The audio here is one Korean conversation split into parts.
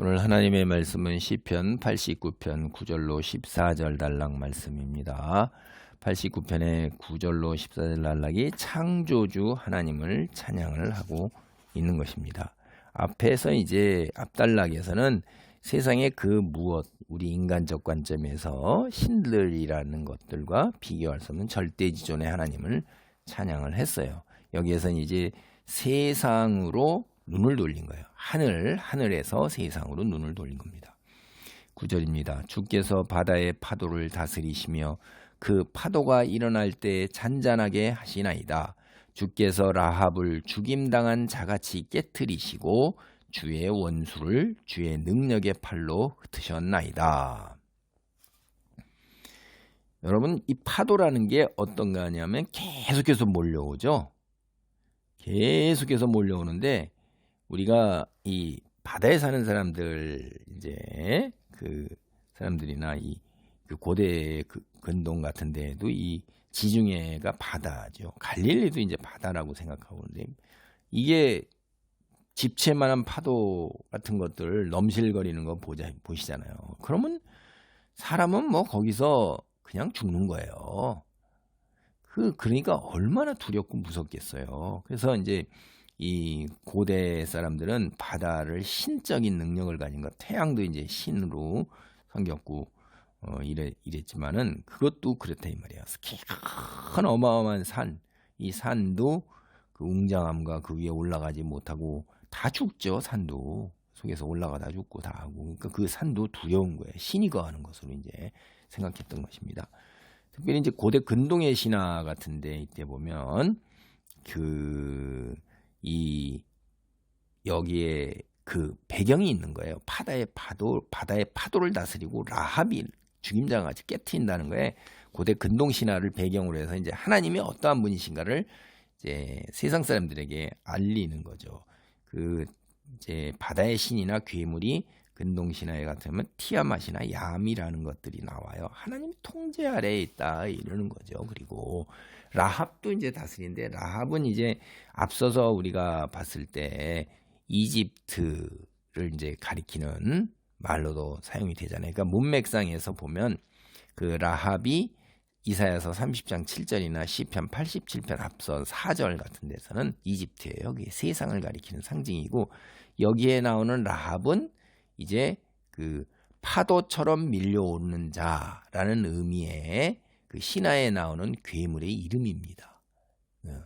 오늘 하나님의 말씀은 시편 89편 9절로 14절 단락 말씀입니다. 89편의 9절로 14절 단락이 창조주 하나님을 찬양을 하고 있는 것입니다. 앞에서 이제 앞단락에서는 세상의 그 무엇, 우리 인간적 관점에서 신들이라는 것들과 비교할 수 없는 절대지존의 하나님을 찬양을 했어요. 여기에서는 이제 세상으로 눈을 돌린 거예요. 하늘에서 세상으로 눈을 돌린 겁니다. 9절입니다. 주께서 바다의 파도를 다스리시며 그 파도가 일어날 때 잔잔하게 하시나이다. 주께서 라합을 죽임당한 자같이 깨트리시고 주의 원수를 주의 능력의 팔로 흩으셨나이다. 여러분, 이 파도라는 게 어떤가 하냐면 계속해서 몰려오죠. 계속해서 몰려오는데 우리가 이 바다에 사는 사람들, 이제 그 사람들이나 그 고대 그 근동 같은 데에도 이 지중해가 바다죠. 갈릴리도 이제 바다라고 생각하고 있는데 이게 집채만한 파도 같은 것들 넘실거리는 거 보시잖아요. 그러면 사람은 뭐 거기서 그냥 죽는 거예요. 그러니까 얼마나 두렵고 무섭겠어요. 그래서 이제 이 고대 사람들은 바다를 신적인 능력을 가진 것, 태양도 이제 신으로 섬겼고 이랬지만은 그것도 그렇다 이 말이에요. 큰 어마어마한 산, 이 산도 그 웅장함과 그 위에 올라가지 못하고 다 죽죠. 산도 속에서 올라가다 죽고 다 하고, 그러니까 그 산도 두려운 거예요. 신이 거하는 것으로 이제 생각했던 것입니다. 특별히 이제 고대 근동의 신화 같은데 이때 보면 여기에 그 배경이 있는 거예요. 바다의 파도를 다스리고 라합이 죽임자같이 깨트린다는 거에 고대 근동 신화를 배경으로 해서 이제 하나님이 어떠한 분이신가를 이제 세상 사람들에게 알리는 거죠. 그 이제 바다의 신이나 괴물이 근동 신화에 같으면 티아맛이나 야미라는 것들이 나와요. 하나님 통제 아래에 있다 이러는 거죠. 그리고 라합도 이제 다스리는데 라합은 이제 앞서서 우리가 봤을 때 이집트를 이제 가리키는 말로도 사용이 되잖아요. 그러니까 문맥상에서 보면 그 라합이 이사야서 30장 7절이나 시편 87편 앞서 4절 같은 데서는 이집트예요. 그게 세상을 가리키는 상징이고, 여기에 나오는 라합은 이제 그 파도처럼 밀려오는 자라는 의미의 그 신화에 나오는 괴물의 이름입니다.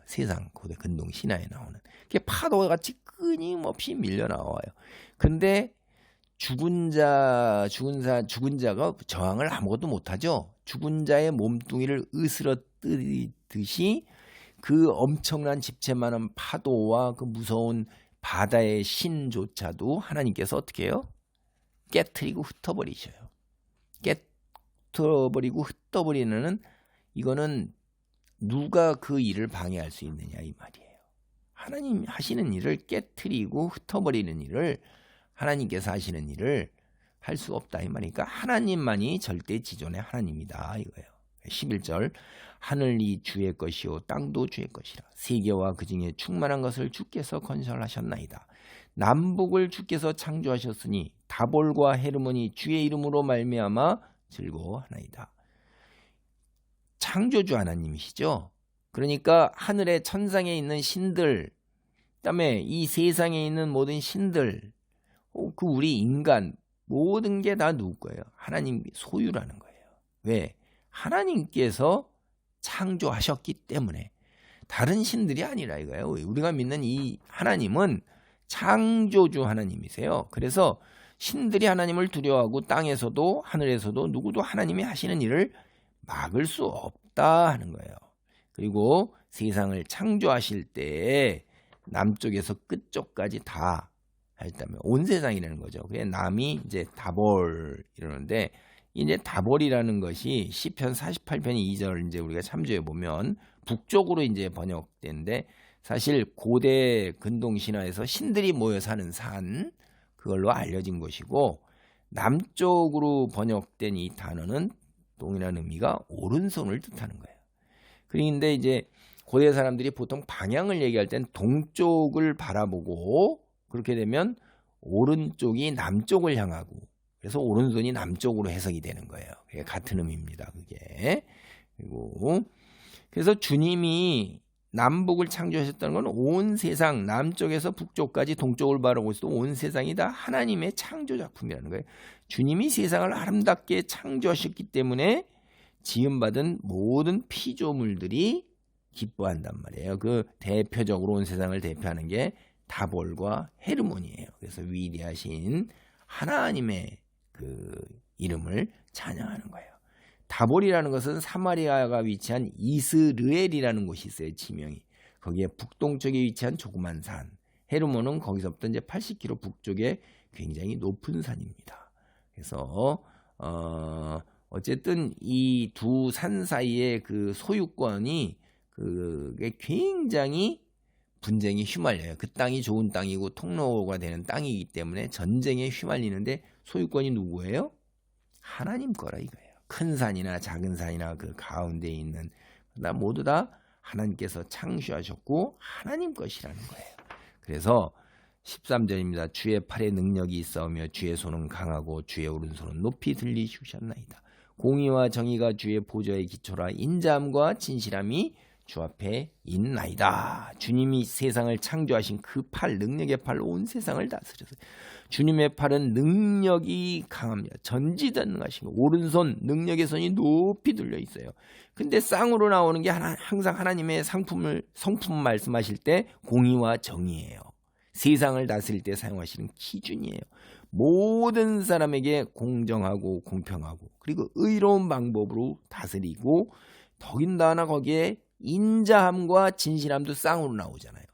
세상 고대 근동 신화에 나오는 그게 파도같이 끊임없이 밀려 나와요. 근데 죽은 자가 저항을 아무것도 못하죠. 죽은 자의 몸뚱이를 으스러뜨리듯이 그 엄청난 집채만한 파도와 그 무서운 바다의 신조차도 하나님께서 어떻게 해요? 깨트리고 흩어버리셔요. 깨트려버리고 흩어버리는, 이거는 누가 그 일을 방해할 수 있느냐 이 말이에요. 하나님 하시는 일을 깨트리고 흩어버리는 일을, 하나님께서 하시는 일을 할 수 없다 이 말이니까 하나님만이 절대지존의 하나님이다 이거예요. 11절 하늘이 주의 것이요 땅도 주의 것이라 세계와 그 중에 충만한 것을 주께서 건설하셨나이다. 남북을 주께서 창조하셨으니 다볼과 헤르몬이 주의 이름으로 말미암아 즐거워하나이다. 창조주 하나님이시죠. 그러니까 하늘의 천상에 있는 신들, 그다음에 이 세상에 있는 모든 신들, 그 우리 인간 모든 게 다 누구 거예요? 하나님 소유라는 거예요. 왜? 하나님께서 창조하셨기 때문에, 다른 신들이 아니라 이거예요. 우리가 믿는 이 하나님은 창조주 하나님이세요. 그래서 신들이 하나님을 두려워하고 땅에서도 하늘에서도 누구도 하나님이 하시는 일을 막을 수 없다 하는 거예요. 그리고 세상을 창조하실 때 남쪽에서 끝쪽까지 다 했다면 온 세상이라는 거죠. 그게 남이 이제 다볼 이러는데, 이제 다볼이라는 것이 시편 48편 2절 이제 우리가 참조해 보면 북쪽으로 이제 번역된데, 사실 고대 근동 신화에서 신들이 모여 사는 산, 그걸로 알려진 것이고, 남쪽으로 번역된 이 단어는 동일한 의미가 오른손을 뜻하는 거예요. 그런데 이제 고대 사람들이 보통 방향을 얘기할 땐 동쪽을 바라보고, 그렇게 되면 오른쪽이 남쪽을 향하고 그래서 오른손이 남쪽으로 해석이 되는 거예요. 그게 같은 의미입니다. 그게. 그리고 그래서 주님이 남북을 창조하셨다는 건 온 세상 남쪽에서 북쪽까지 동쪽을 바라보고 있어도 온 세상이 다 하나님의 창조 작품이라는 거예요. 주님이 세상을 아름답게 창조하셨기 때문에 지음받은 모든 피조물들이 기뻐한단 말이에요. 그 대표적으로 온 세상을 대표하는 게 다볼과 헤르몬이에요. 그래서 위대하신 하나님의 그 이름을 찬양하는 거예요. 다볼이라는 것은 사마리아가 위치한 이스르엘이라는 곳이 있어요. 지명이. 거기에 북동쪽에 위치한 조그만 산. 헤르몬은 거기서부터 이제 80km 북쪽에 굉장히 높은 산입니다. 그래서 어쨌든 이 두 산 사이의 그 소유권이 그게 굉장히 분쟁이 휘말려요. 그 땅이 좋은 땅이고 통로가 되는 땅이기 때문에 전쟁에 휘말리는데 소유권이 누구예요? 하나님 거라 이거예요. 큰 산이나 작은 산이나 그 가운데 있는 모두 다 하나님께서 창조하셨고 하나님 것이라는 거예요. 그래서 13절입니다. 주의 팔에 능력이 있사오며 주의 손은 강하고 주의 오른손은 높이 들리시셨나이다. 공의와 정의가 주의 보좌의 기초라. 인자함과 진실함이 주 앞에 있나이다. 주님이 세상을 창조하신 그 팔, 능력의 팔로 온 세상을 다스려서 주님의 팔은 능력이 강합니다. 전지전능하신 거. 오른손 능력의 손이 높이 들려 있어요. 근데 쌍으로 나오는 게 항상 하나님의 성품 말씀하실 때 공의와 정의예요. 세상을 다스릴 때 사용하시는 기준이에요. 모든 사람에게 공정하고 공평하고 그리고 의로운 방법으로 다스리고 더군다나 거기에 인자함과 진실함도 쌍으로 나오잖아요.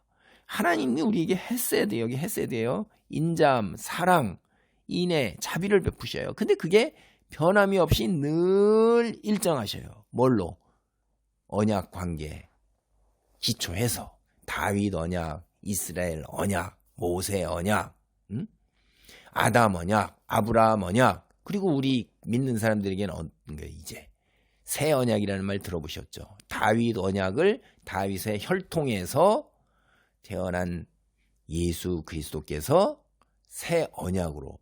하나님이 우리에게 했어야 돼요. 여기 했어야 돼요. 인자함, 사랑, 인애, 자비를 베푸셔요. 근데 그게 변함이 없이 늘 일정하셔요. 뭘로? 언약 관계 기초해서 다윗 언약, 이스라엘 언약, 모세 언약, 아담 언약, 아브라함 언약, 그리고 우리 믿는 사람들에게는 이제 새 언약이라는 말 들어보셨죠? 다윗 언약을 다윗의 혈통에서 태어난 예수 그리스도께서 새 언약으로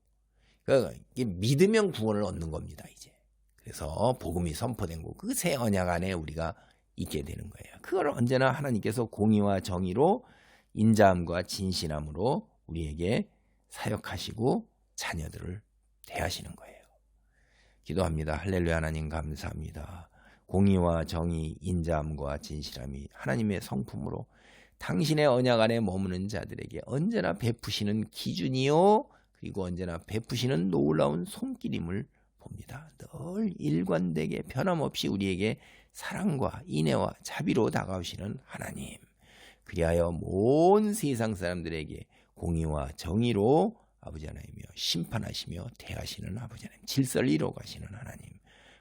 그러니까 믿으면 구원을 얻는 겁니다. 이제 그래서 복음이 선포된 거 그 새 언약 안에 우리가 있게 되는 거예요. 그걸 언제나 하나님께서 공의와 정의로 인자함과 진실함으로 우리에게 사역하시고 자녀들을 대하시는 거예요. 기도합니다. 할렐루야. 하나님 감사합니다. 공의와 정의, 인자함과 진실함이 하나님의 성품으로 당신의 언약 안에 머무는 자들에게 언제나 베푸시는 기준이요 그리고 언제나 베푸시는 놀라운 손길임을 봅니다. 늘 일관되게 변함없이 우리에게 사랑과 인애와 자비로 다가오시는 하나님, 그리하여 온 세상 사람들에게 공의와 정의로 아버지 하나님이여 심판하시며 대하시는 아버지 하나님, 질서를 이루어 가시는 하나님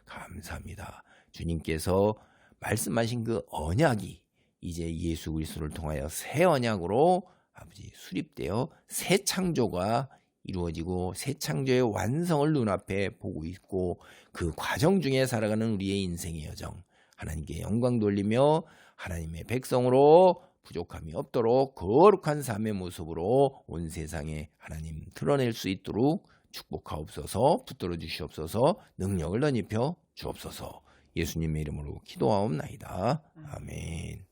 감사합니다. 주님께서 말씀하신 그 언약이 이제 예수 그리스도를 통하여 새 언약으로 아버지 수립되어 새 창조가 이루어지고 새 창조의 완성을 눈앞에 보고 있고 그 과정 중에 살아가는 우리의 인생의 여정 하나님께 영광 돌리며 하나님의 백성으로 부족함이 없도록 거룩한 삶의 모습으로 온 세상에 하나님 드러낼 수 있도록 축복하옵소서. 붙들어 주시옵소서. 능력을 덧입혀 주옵소서. 예수님의 이름으로 기도하옵나이다. 아멘.